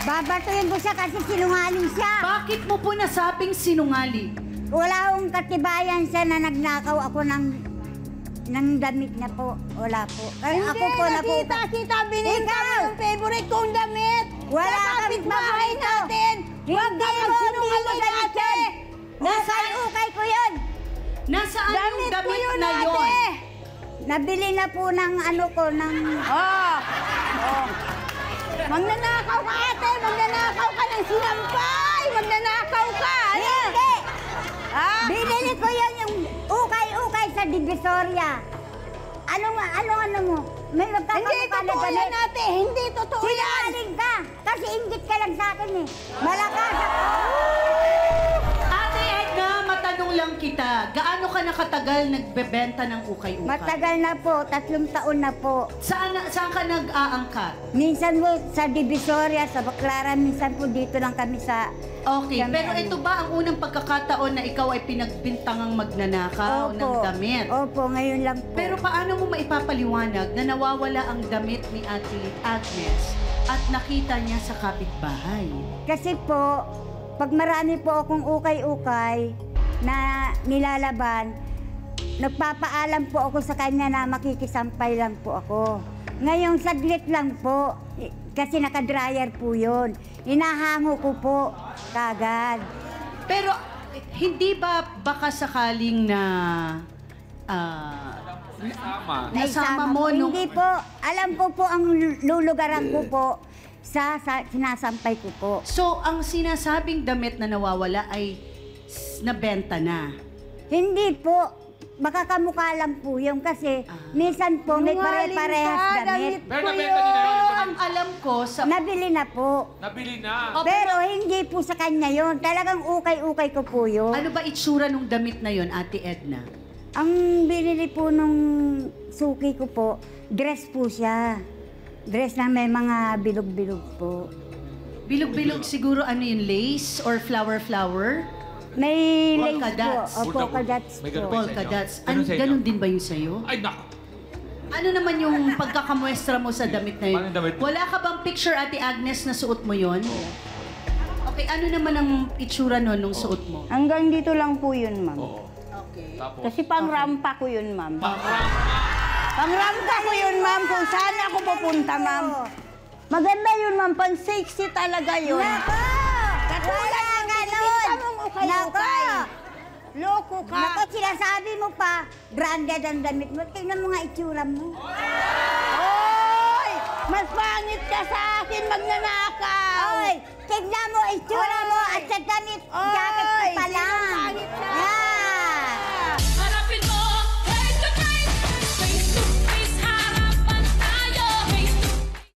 Babatuin ko siya kasi sinungaling siya. Bakit mo po nasabing sinungaling? Wala akong katibayan siya na nagnakaw ako ng damit na po. Wala po. Kaya ako po na po. Kita, binigyan mo yung favorite kong damit. Wala kami bahay natin. Huwag ka magsinungaling ate. Nasaan ukay ko yun? Nasaan yung damit na yun? Nabili na po ng ano ko, ng... Magnanakaw ka ate, magnanakaw ka ng sinampay, magnanakaw ka. Hindi! Binili ko yun yung ukay-ukay sa Divisoria. Ano mo? May Hindi totoo yan ate, hindi totoo yan. Sinungaling ka! Kasi inggit ka lang sa akin eh. Malakas ako. Ate Edna, matanong lang kita. Gaano ka nakatagal nagbebenta ng ukay-ukay? Matagal na po, 3 taon na po. Saan ka nag-aangkat? Minsan po sa Divisoria, sa Baclaran, minsan po dito lang kami sa... Okay, pero ito ba ang unang pagkakataon na ikaw ay pinagbintangang magnanakaw ng damit? Opo, ngayon lang po. Pero paano mo maipapaliwanag na nawawala ang damit ni Ate Agnes at nakita niya sa kapitbahay? Kasi po, pag marami po akong ukay-ukay na nilalaban, nagpapaalam po ako sa kanya na makikisampay lang po ako. Ngayong saglit lang po, kasi naka-dryer po yun. Hinahango ko po kagad. Pero hindi ba baka sakaling na nasama mo nung... Hindi po. Alam ko po ang lulugaran ko po sa sinasampay ko po. So, ang sinasabing damit na nawawala ay nabenta na? Hindi po. Baka kamukha lang po yung kasi minsan po may pare-parehas damit. Pero nabenta niyo na Pero ang alam ko sa... Nabili na po. Nabili na. Pero hindi po sa kanya yon. Talagang ukay-ukay ko po yun. Ano ba itsura nung damit na yon, Ate Edna? Ang binili po nung suki ko po, dress po siya. Dress na may mga bilog-bilog po. Bilog-bilog siguro ano yun, lace or flower-flower? May Polka lace dots. po. O, polka dots May po. ganun ba? Polka dots. Ganun sa inyo? Ganun din ba yun sa'yo? Ay, naku. Ano naman yung pagkakamuestra mo sa damit na yun? Paano damit? Wala ka bang picture, Ate Agnes, na suot mo yun? Okay, ano naman ang itsura nun nung suot mo? Hanggang dito lang po yun, ma'am. Oo. Okay. Tapos, Kasi pang-rampa ko yun, ma'am. pang-rampa. Pang-rampa ko yun, ma'am, kung saan ako pupunta, ma'am. Maganda yun, ma'am. Pan-sexy talaga yun. Nako! Katulad Wala ng ka pinipinta nun! mong ukay-ukay. Loko ka. Nako, sinasabi mo pa, branded ang damit mo. Tingnan mo nga itsura mo. Oy! Mas pangit ka sa akin, magnanakaw. Oy, tignan mo itsura mo at sa damit, jacket